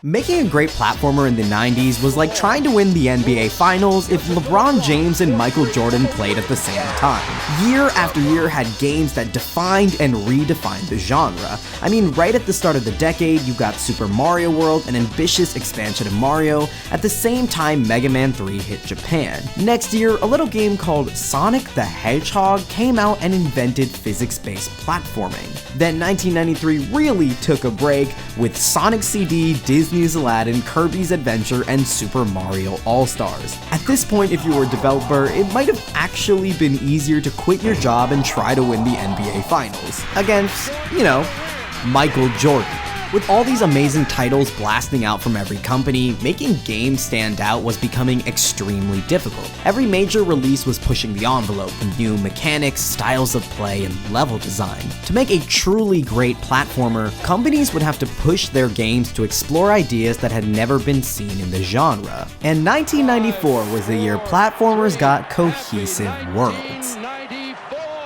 Making a great platformer in the 90s was like trying to win the NBA Finals if LeBron James and Michael Jordan played at the same time. Year after year had games that defined and redefined the genre. I mean, right at the start of the decade, you got Super Mario World, an ambitious expansion of Mario. At the same time, Mega Man 3 hit Japan. Next year, a little game called Sonic the Hedgehog came out and invented physics-based platforming. Then 1993 really took a break with Sonic CD, Disney's Aladdin, Kirby's Adventure, and Super Mario All-Stars. At this point, if you were a developer, it might have actually been easier to quit your job and try to win the NBA Finals. Against, Michael Jordan. With all these amazing titles blasting out from every company, making games stand out was becoming extremely difficult. Every major release was pushing the envelope with new mechanics, styles of play, and level design. To make a truly great platformer, companies would have to push their games to explore ideas that had never been seen in the genre. And 1994 was the year platformers got cohesive worlds.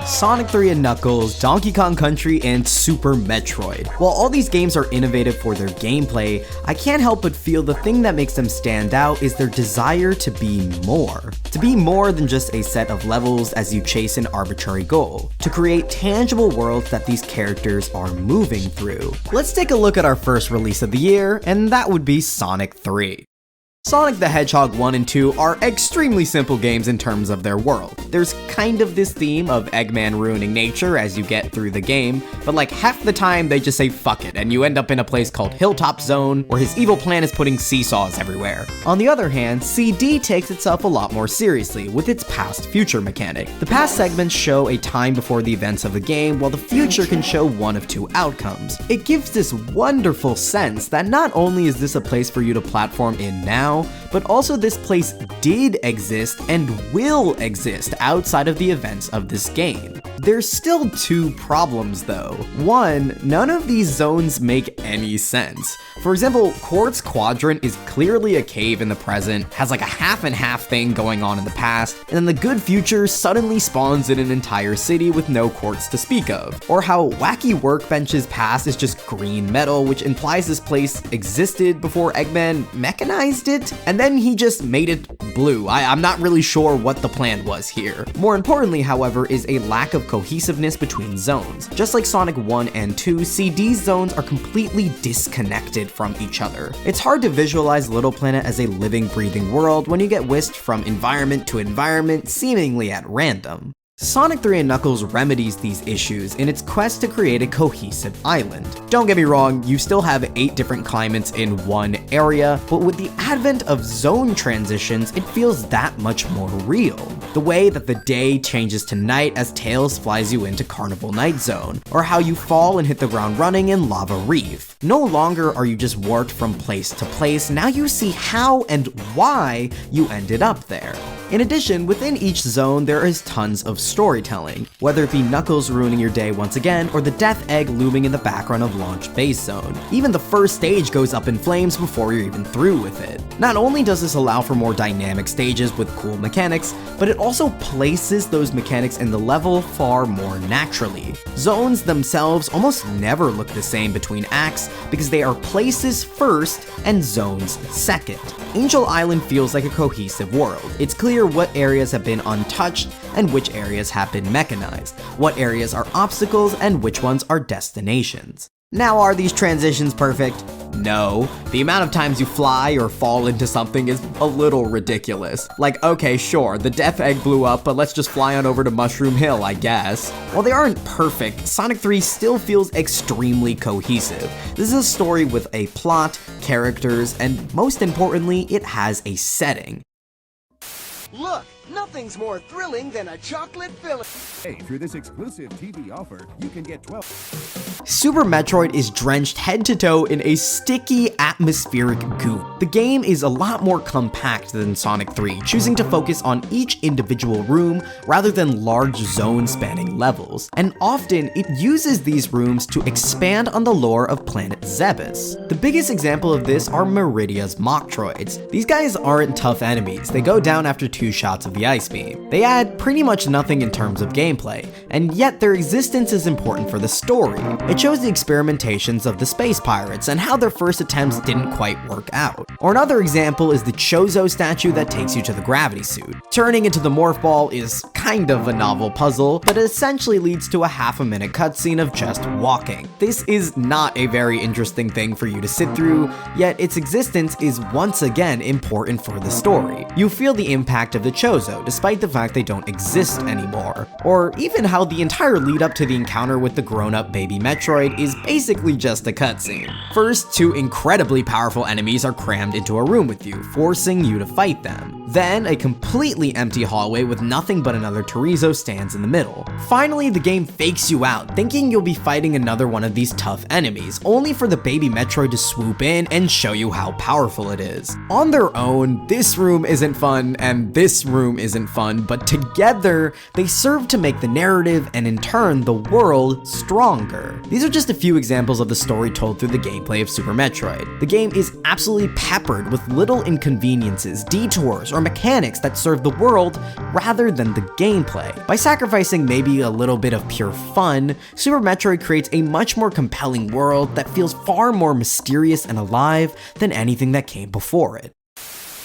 Sonic 3 and Knuckles, Donkey Kong Country, and Super Metroid. While all these games are innovative for their gameplay, I can't help but feel the thing that makes them stand out is their desire to be more. To be more than just a set of levels as you chase an arbitrary goal. To create tangible worlds that these characters are moving through. Let's take a look at our first release of the year, and that would be Sonic 3. Sonic the Hedgehog 1 and 2 are extremely simple games in terms of their world. There's kind of this theme of Eggman ruining nature as you get through the game, but like half the time they just say fuck it and you end up in a place called Hilltop Zone where his evil plan is putting seesaws everywhere. On the other hand, CD takes itself a lot more seriously with its past-future mechanic. The past segments show a time before the events of the game, while the future can show one of two outcomes. It gives this wonderful sense that not only is this a place for you to platform in now, but also this place did exist and will exist outside of the events of this game. There's still two problems though. One, none of these zones make any sense. For example, Quartz Quadrant is clearly a cave in the present, has like a half and half thing going on in the past, and then the good future suddenly spawns in an entire city with no quartz to speak of. Or how Wacky Workbench's past is just green metal, which implies this place existed before Eggman mechanized it, and then he just made it blue. I'm not really sure what the plan was here. More importantly, however, is a lack of cohesiveness between zones. Just like Sonic 1 and 2, CD's zones are completely disconnected from each other. It's hard to visualize Little Planet as a living, breathing world when you get whisked from environment to environment seemingly at random. Sonic 3 and Knuckles remedies these issues in its quest to create a cohesive island. Don't get me wrong, you still have 8 different climates in one area, but with the advent of zone transitions, it feels that much more real. The way that the day changes to night as Tails flies you into Carnival Night Zone, or how you fall and hit the ground running in Lava Reef. No longer are you just warped from place to place, now you see how and why you ended up there. In addition, within each zone, there is tons of storytelling, whether it be Knuckles ruining your day once again, or the Death Egg looming in the background of Launch Base Zone. Even the first stage goes up in flames before you're even through with it. Not only does this allow for more dynamic stages with cool mechanics, but it also places those mechanics in the level far more naturally. Zones themselves almost never look the same between acts because they are places first and zones second. Angel Island feels like a cohesive world. It's clear what areas have been untouched and which areas have been mechanized, what areas are obstacles and which ones are destinations. Now, are these transitions perfect? No. The amount of times you fly or fall into something is a little ridiculous. Like, okay, sure, the Death Egg blew up, but let's just fly on over to Mushroom Hill, I guess. While they aren't perfect, Sonic 3 still feels extremely cohesive. This is a story with a plot, characters, and most importantly, it has a setting. Look, nothing's more thrilling than a chocolate filling. Hey, through this exclusive TV offer, you can get 12. Super Metroid is drenched head to toe in a sticky, atmospheric goop. The game is a lot more compact than Sonic 3, choosing to focus on each individual room rather than large zone-spanning levels. And often, it uses these rooms to expand on the lore of planet Zebes. The biggest example of this are Meridia's Mocktroids. These guys aren't tough enemies, they go down after 2 shots of the Ice Beam. They add pretty much nothing in terms of gameplay, and yet their existence is important for the story. It shows the experimentations of the space pirates and how their first attempts didn't quite work out. Or another example is the Chozo statue that takes you to the gravity suit. Turning into the morph ball is kind of a novel puzzle, but it essentially leads to a half-a-minute cutscene of just walking. This is not a very interesting thing for you to sit through, yet its existence is once again important for the story. You feel the impact of the Chozo, despite the fact they don't exist anymore. Or even how the entire lead up to the encounter with the grown-up baby Metroid is basically just a cutscene. First, two incredibly powerful enemies are crammed into a room with you, forcing you to fight them. Then, a completely empty hallway with nothing but another Chorizo stands in the middle. Finally, the game fakes you out, thinking you'll be fighting another one of these tough enemies, only for the baby Metroid to swoop in and show you how powerful it is. On their own, this room isn't fun and this room isn't fun, but together, they serve to make the narrative and in turn, the world stronger. These are just a few examples of the story told through the gameplay of Super Metroid. The game is absolutely peppered with little inconveniences, detours, or mechanics that serve the world rather than the gameplay. By sacrificing maybe a little bit of pure fun, Super Metroid creates a much more compelling world that feels far more mysterious and alive than anything that came before it.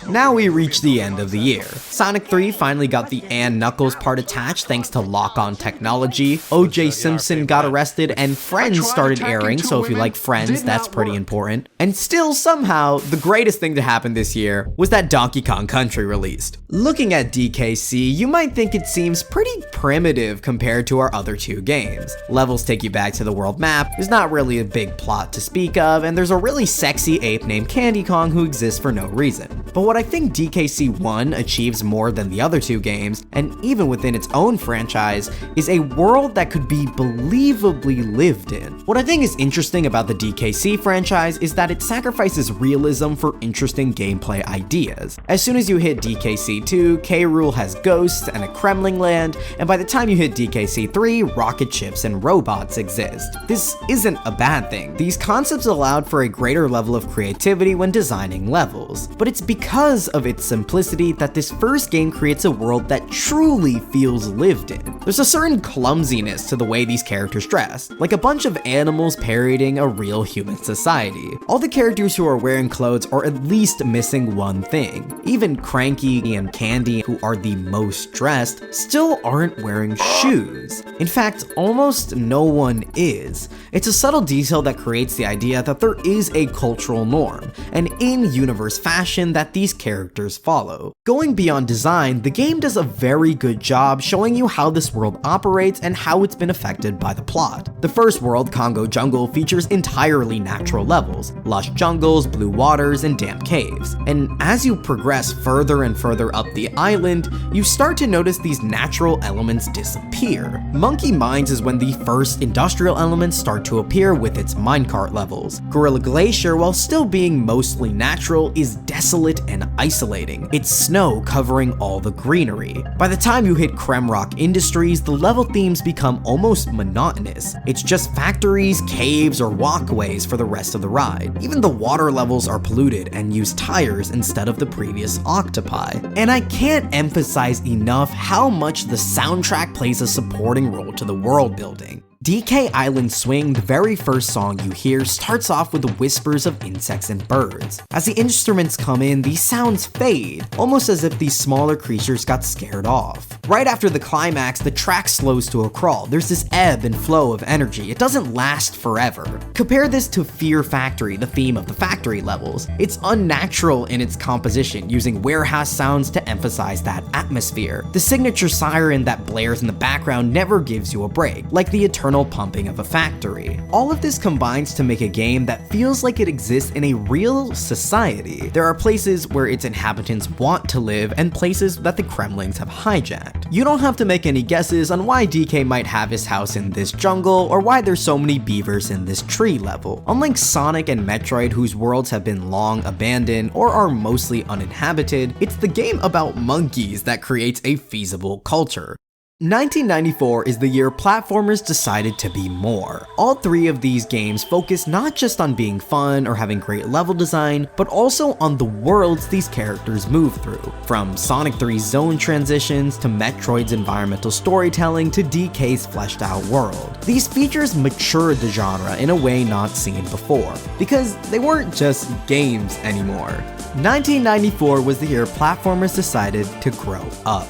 Now we reach the end of the year. Sonic 3 finally got the and Knuckles part attached thanks to lock-on technology, O.J. Simpson got arrested, and Friends started airing, so if you like Friends, that's pretty important. And still, somehow, the greatest thing to happen this year was that Donkey Kong Country released. Looking at DKC, you might think it seems pretty primitive compared to our other two games. Levels take you back to the world map, there's not really a big plot to speak of, and there's a really sexy ape named Candy Kong who exists for no reason. But what I think DKC 1 achieves more than the other two games, and even within its own franchise, is a world that could be believably lived in. What I think is interesting about the DKC franchise is that it sacrifices realism for interesting gameplay ideas. As soon as you hit DKC 2, K. Rool has ghosts and a Kremling land, and by the time you hit DKC 3, rocket ships and robots exist. This isn't a bad thing. These concepts allowed for a greater level of creativity when designing levels, but it's because of its simplicity that this first game creates a world that truly feels lived in. There's a certain clumsiness to the way these characters dress, like a bunch of animals parodying a real human society. All the characters who are wearing clothes are at least missing one thing. Even Cranky and Candy, who are the most dressed, still aren't wearing shoes. In fact, almost no one is. It's a subtle detail that creates the idea that there is a cultural norm, an in-universe fashion that these characters follow. Going beyond design, the game does a very good job showing you how this world operates and how it's been affected by the plot. The first world, Congo Jungle, features entirely natural levels, lush jungles, blue waters, and damp caves. And as you progress further and further up the island, you start to notice these natural elements disappear. Monkey Mines is when the first industrial elements start to appear with its minecart levels. Gorilla Glacier, while still being mostly natural, is desolate and isolating, its snow covering all the greenery. By the time you hit Kremrock Industries, the level themes become almost monotonous. It's just factories, caves, or walkways for the rest of the ride. Even the water levels are polluted and use tires instead of the previous octopi. And I can't emphasize enough how much the soundtrack plays a supporting role to the world building. DK Island Swing, the very first song you hear, starts off with the whispers of insects and birds. As the instruments come in, these sounds fade, almost as if these smaller creatures got scared off. Right after the climax, the track slows to a crawl. There's this ebb and flow of energy. It doesn't last forever. Compare this to Fear Factory, the theme of the factory levels. It's unnatural in its composition, using warehouse sounds to emphasize that atmosphere. The signature siren that blares in the background never gives you a break, like the eternal pumping of a factory. All of this combines to make a game that feels like it exists in a real society. There are places where its inhabitants want to live and places that the Kremlings have hijacked. You don't have to make any guesses on why DK might have his house in this jungle or why there's so many beavers in this tree level. Unlike Sonic and Metroid, whose worlds have been long abandoned or are mostly uninhabited, it's the game about monkeys that creates a feasible culture. 1994 is the year platformers decided to be more. All three of these games focus not just on being fun or having great level design, but also on the worlds these characters move through. From Sonic 3's zone transitions to Metroid's environmental storytelling to DK's fleshed out world. These features matured the genre in a way not seen before, because they weren't just games anymore. 1994 was the year platformers decided to grow up.